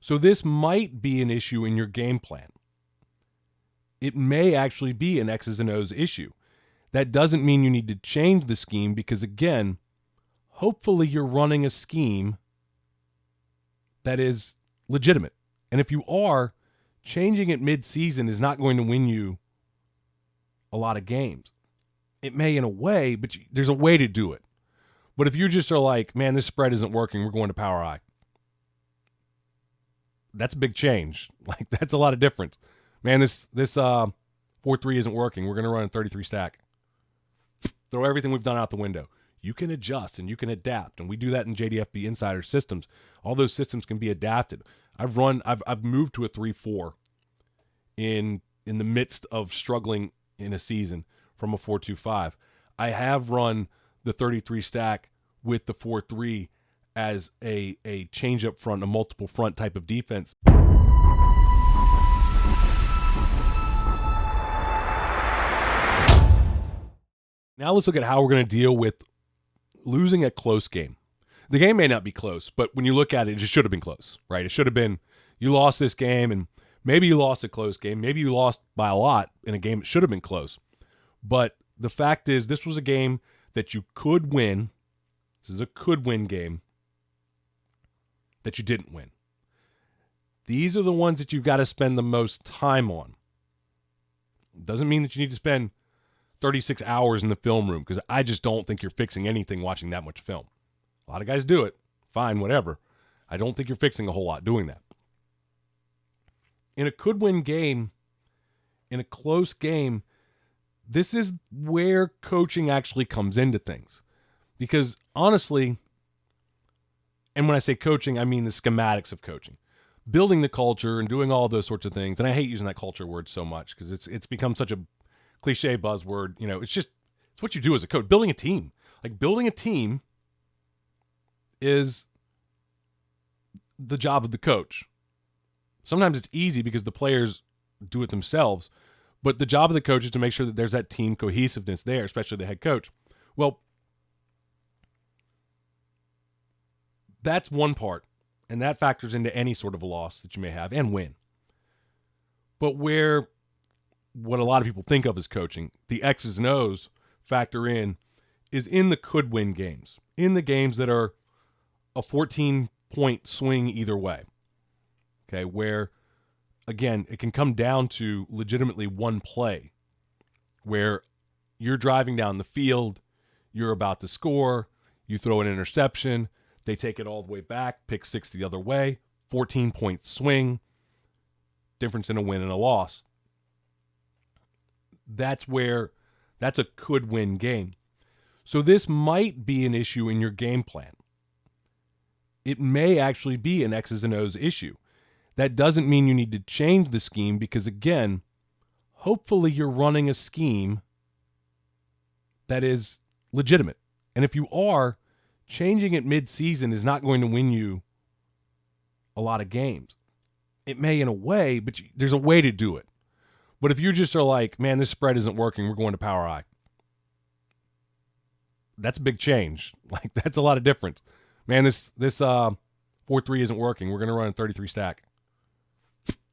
So this might be an issue in your game plan. It may actually be an X's and O's issue. That doesn't mean you need to change the scheme because, again, hopefully you're running a scheme that is legitimate. And if you are, changing it mid-season is not going to win you a lot of games. It may in a way, but there's a way to do it. But if you just are like, man, this spread isn't working, we're going to Power I. That's a big change. Like, that's a lot of difference. Man, this 4-3 isn't working. We're going to run a 33 stack. Throw everything we've done out the window. You can adjust and you can adapt, and we do that in JDFB Insider systems. All those systems can be adapted. I've moved to a 3-4 in the midst of struggling in a season from a 4-2-5. I have run the 33 stack with the 4-3 as a change up front, a multiple front type of defense. Now let's look at how we're going to deal with losing a close game. The game may not be close, but when you look at it, it just should have been close, right? It should have been, you lost this game, and maybe you lost a close game. Maybe you lost by a lot in a game that should have been close. But the fact is, this was a game that you could win. This is a could-win game that you didn't win. These are the ones that you've got to spend the most time on. Doesn't mean that you need to spend 36 hours in the film room, because I just don't think you're fixing anything watching that much film. A lot of guys do it. Fine, whatever. I don't think you're fixing a whole lot doing that. In a could-win game, in a close game, this is where coaching actually comes into things. Because honestly, and when I say coaching, I mean the schematics of coaching. Building the culture and doing all those sorts of things. And I hate using that culture word so much because it's become such a cliche buzzword. You know, it's what you do as a coach. Building a team. Like, building a team is the job of the coach. Sometimes it's easy because the players do it themselves, but the job of the coach is to make sure that there's that team cohesiveness there, especially the head coach. Well, that's one part, and that factors into any sort of a loss that you may have and win. But where what a lot of people think of as coaching, the X's and O's factor in, is in the could-win games, in the games that are a 14-point swing either way. Okay, where, again, it can come down to legitimately one play where you're driving down the field, you're about to score, you throw an interception, they take it all the way back, pick six the other way, 14-point swing, difference in a win and a loss. That's a could-win game. So this might be an issue in your game plan. It may actually be an X's and O's issue. That doesn't mean you need to change the scheme because, again, hopefully you're running a scheme that is legitimate. And if you are, changing it mid-season is not going to win you a lot of games. It may in a way, but there's a way to do it. But if you just are like, man, this spread isn't working, we're going to Power I. That's a big change. Like, that's a lot of difference. Man, this 4-3 isn't working, we're going to run a 33 stack.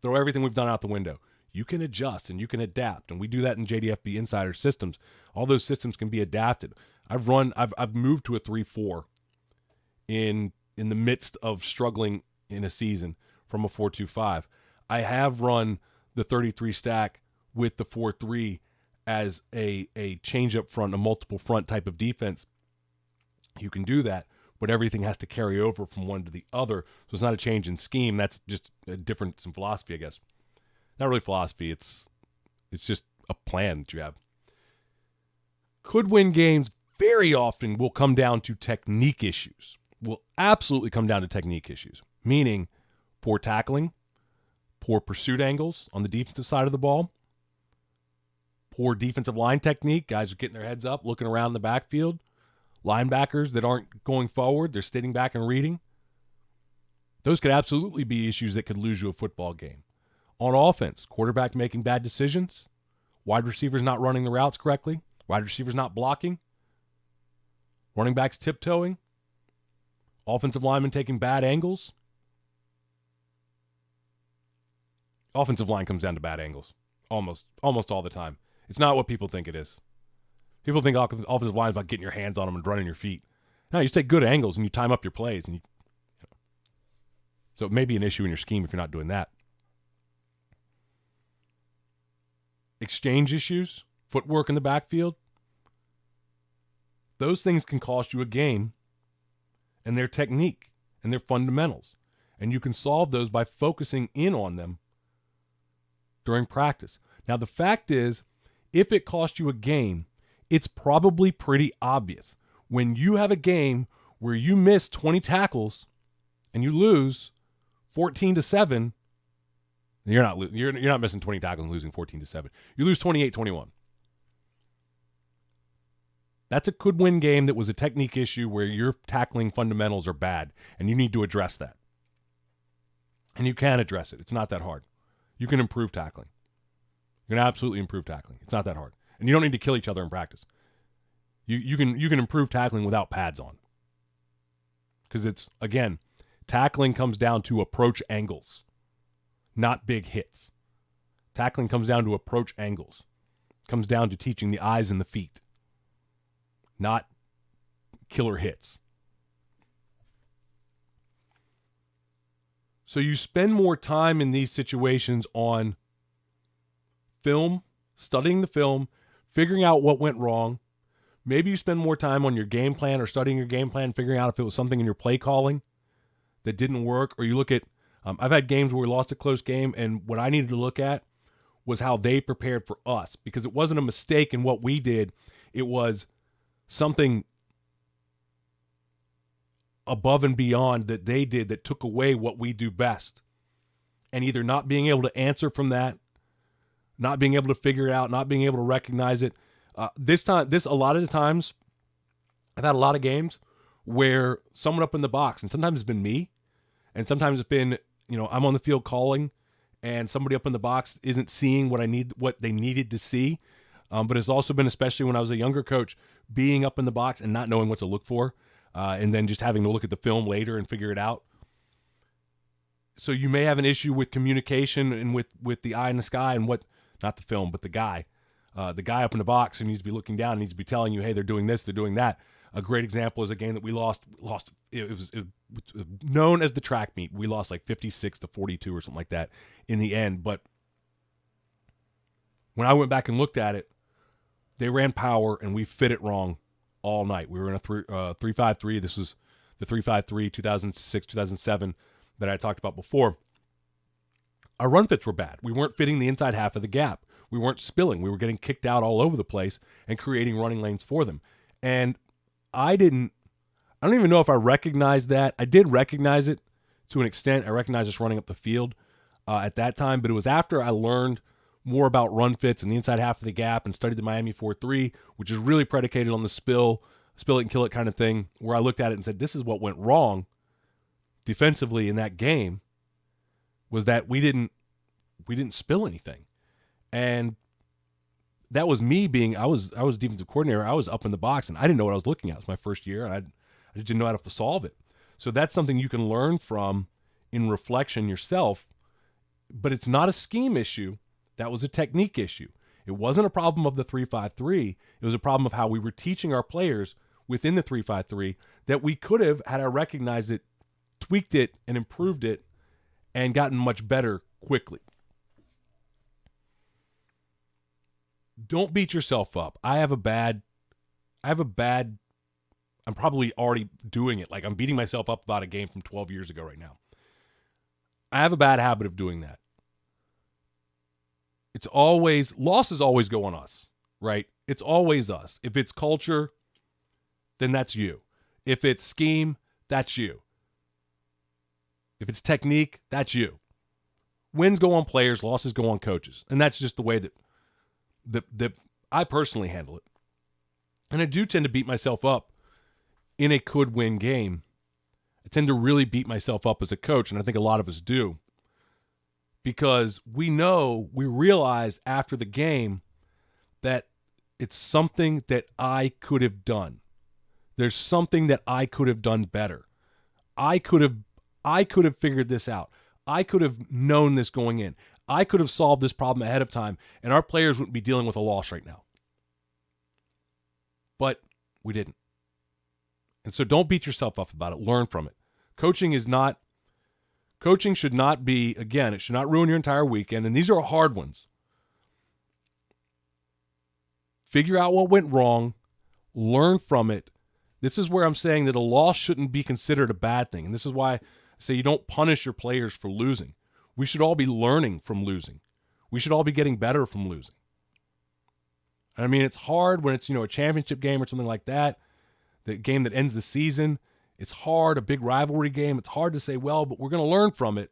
Throw everything we've done out the window. You can adjust and you can adapt, and we do that in JDFB Insider systems. All those systems can be adapted. I've moved to a 3-4 in the midst of struggling in a season from a 4-2-5. I have run the 33 stack with the 4-3 as a change up front, a multiple front type of defense. You can do that, but everything has to carry over from one to the other. So it's not a change in scheme. That's just a difference in philosophy, I guess. Not really philosophy. It's just a plan that you have. Could win games very often will come down to technique issues. Will absolutely come down to technique issues, meaning poor tackling, poor pursuit angles on the defensive side of the ball, poor defensive line technique. Guys are getting their heads up, looking around the backfield. Linebackers that aren't going forward, they're sitting back and reading. Those could absolutely be issues that could lose you a football game. On offense, quarterback making bad decisions, wide receivers not running the routes correctly, wide receivers not blocking, running backs tiptoeing, offensive linemen taking bad angles. Offensive line comes down to bad angles almost all the time. It's not what people think it is. People think offensive line is about getting your hands on them and running your feet. No, you just take good angles and you time up your plays. So it may be an issue in your scheme if you're not doing that. Exchange issues, footwork in the backfield, those things can cost you a game, and their technique and their fundamentals. And you can solve those by focusing in on them during practice. Now, the fact is, if it costs you a game, it's probably pretty obvious. When you have a game where you miss 20 tackles and you lose 14-7, you're not missing 20 tackles and losing 14-7. You lose 28-21. That's a could-win game that was a technique issue where your tackling fundamentals are bad, and you need to address that. And you can address it. It's not that hard. You can improve tackling. You can absolutely improve tackling. It's not that hard. And you don't need to kill each other in practice. You can improve tackling without pads on. Because it's, again, tackling comes down to approach angles, not big hits. Tackling comes down to approach angles. Comes down to teaching the eyes and the feet, not killer hits. So you spend more time in these situations on film, studying the film, figuring out what went wrong. Maybe you spend more time on your game plan or studying your game plan, figuring out if it was something in your play calling that didn't work. Or you look at, I've had games where we lost a close game, and what I needed to look at was how they prepared for us, because it wasn't a mistake in what we did. It was something above and beyond that they did that took away what we do best. And either not being able to answer from that, not being able to figure it out, not being able to recognize it. A lot of the times, I've had a lot of games where someone up in the box, and sometimes it's been me, and sometimes it's been, I'm on the field calling, and somebody up in the box isn't seeing what they needed to see. But it's also been, especially when I was a younger coach, being up in the box and not knowing what to look for, and then just having to look at the film later and figure it out. So you may have an issue with communication and with the eye in the sky and not the film, but the guy up in the box who needs to be looking down, needs to be telling you, hey, they're doing this, they're doing that. A great example is a game that we lost. It was known as the track meet. We lost like 56-42 or something like that in the end. But when I went back and looked at it, they ran power and we fit it wrong all night. We were in a 3-5-3. This was the 3-5-3 2006-2007 that I talked about before. Our run fits were bad. We weren't fitting the inside half of the gap. We weren't spilling. We were getting kicked out all over the place and creating running lanes for them. And I don't even know if I recognized that. I did recognize it to an extent. I recognized us running up the field at that time, but it was after I learned more about run fits and the inside half of the gap and studied the Miami 4-3, which is really predicated on the spill it and kill it kind of thing, where I looked at it and said, this is what went wrong defensively in that game, was that we didn't spill anything. And that was me being, I was defensive coordinator. I was up in the box and I didn't know what I was looking at. It was my first year and I just didn't know how to solve it. So that's something you can learn from in reflection yourself, but it's not a scheme issue. That was a technique issue. It wasn't a problem of the 3-5-3. It was a problem of how we were teaching our players within the 3-5-3 that we could have, had I recognized it, tweaked it and improved it and gotten much better quickly. Don't beat yourself up. I'm probably already doing it. Like, I'm beating myself up about a game from 12 years ago right now. I have a bad habit of doing that. Losses always go on us, right? It's always us. If it's culture, then that's you. If it's scheme, that's you. If it's technique, that's you. Wins go on players, losses go on coaches. And that's just the way that I personally handle it. And I do tend to beat myself up in a could-win game. I tend to really beat myself up as a coach, and I think a lot of us do. Because we realize after the game that it's something that I could have done. There's something that I could have done better. I could have figured this out. I could have known this going in. I could have solved this problem ahead of time, and our players wouldn't be dealing with a loss right now. But we didn't. And so don't beat yourself up about it. Learn from it. Coaching should not be, again, it should not ruin your entire weekend. And these are hard ones. Figure out what went wrong. Learn from it. This is where I'm saying that a loss shouldn't be considered a bad thing. And this is why I say you don't punish your players for losing. We should all be learning from losing. We should all be getting better from losing. And I mean, it's hard when it's, a championship game or something like that, the game that ends the season. It's hard, a big rivalry game. It's hard to say, well, but we're going to learn from it.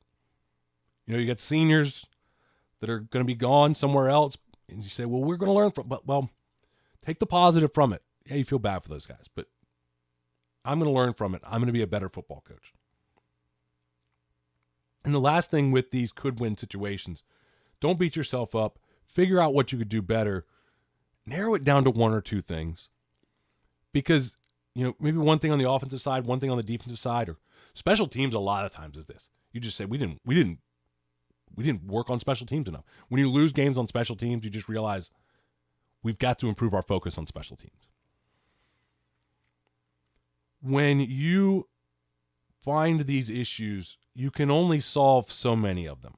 You got seniors that are going to be gone somewhere else. And you say, well, we're going to learn from it. Well, take the positive from it. Yeah, you feel bad for those guys, but I'm going to learn from it. I'm going to be a better football coach. And the last thing with these could-win situations, don't beat yourself up. Figure out what you could do better. Narrow it down to one or two things. Because, maybe one thing on the offensive side, one thing on the defensive side, or special teams a lot of times is this. You just say, we didn't work on special teams enough. When you lose games on special teams, you just realize we've got to improve our focus on special teams. When you find these issues, you can only solve so many of them.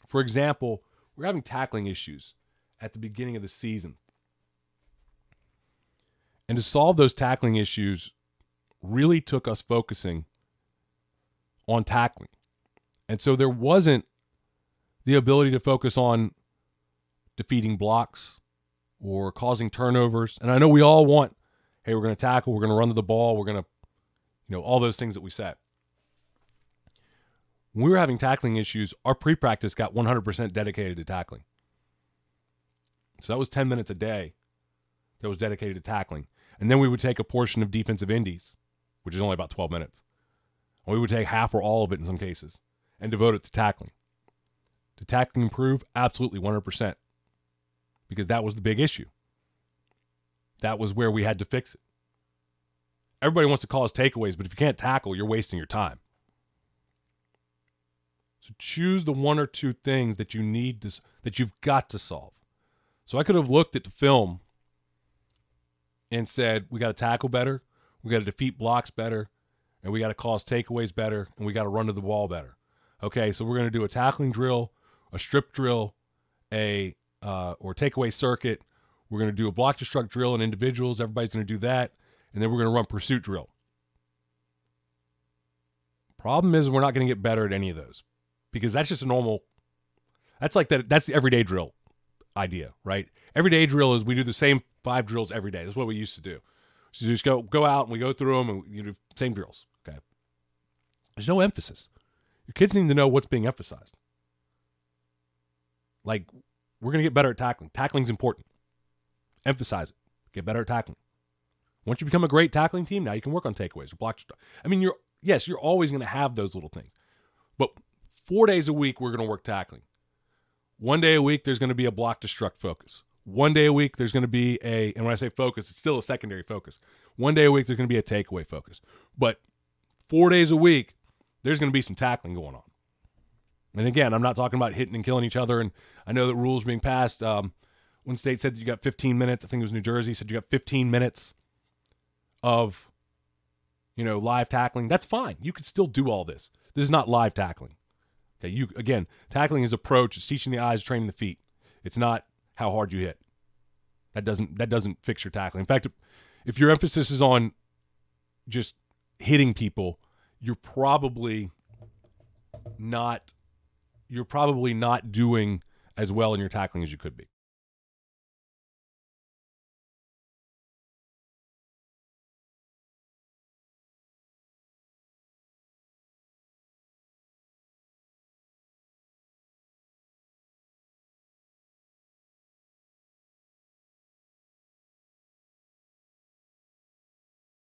For example, we're having tackling issues at the beginning of the season. And to solve those tackling issues really took us focusing on tackling. And so there wasn't the ability to focus on defeating blocks or causing turnovers. And I know we all want, hey, we're going to tackle, we're going to run to the ball, we're going to, all those things that we said. When we were having tackling issues, our pre-practice got 100% dedicated to tackling. So that was 10 minutes a day that was dedicated to tackling. And then we would take a portion of defensive indies, which is only about 12 minutes. And we would take half or all of it in some cases and devote it to tackling. Did tackling improve? Absolutely, 100%. Because that was the big issue. That was where we had to fix it. Everybody wants to call us takeaways, but if you can't tackle, you're wasting your time. So choose the one or two things that you need to, that you've got to solve. So I could have looked at the film and said, we got to tackle better, we got to defeat blocks better, and we got to cause takeaways better, and we got to run to the ball better. Okay, so we're going to do a tackling drill, a strip drill, or takeaway circuit. We're going to do a block destruct drill in individuals. Everybody's going to do that, and then we're going to run pursuit drill. Problem is we're not going to get better at any of those because that's just a normal. That's like that. That's the everyday drill idea, right? Everyday drill is we do the same 5 drills every day. That's what we used to do. So you just go out and we go through them and you do same drills. Okay. There's no emphasis. Your kids need to know what's being emphasized. Like, we're going to get better at tackling. Tackling's important. Emphasize it. Get better at tackling. Once you become a great tackling team, now you can work on takeaways or blocks. I mean, you're always going to have those little things. But 4 days a week, we're going to work tackling. 1 day a week, there's going to be a block destruct focus. 1 day a week, there's going to be and when I say focus, it's still a secondary focus. 1 day a week, there's going to be a takeaway focus. But 4 days a week, there's going to be some tackling going on. And again, I'm not talking about hitting and killing each other. And I know that rules being passed. One state said that you got 15 minutes. I think it was New Jersey said you got 15 minutes of, live tackling. That's fine. You can still do all this. This is not live tackling. Okay, tackling is approach. It's teaching the eyes, training the feet. It's not how hard you hit. That doesn't fix your tackling. In fact, if your emphasis is on just hitting people, you're probably not doing as well in your tackling as you could be.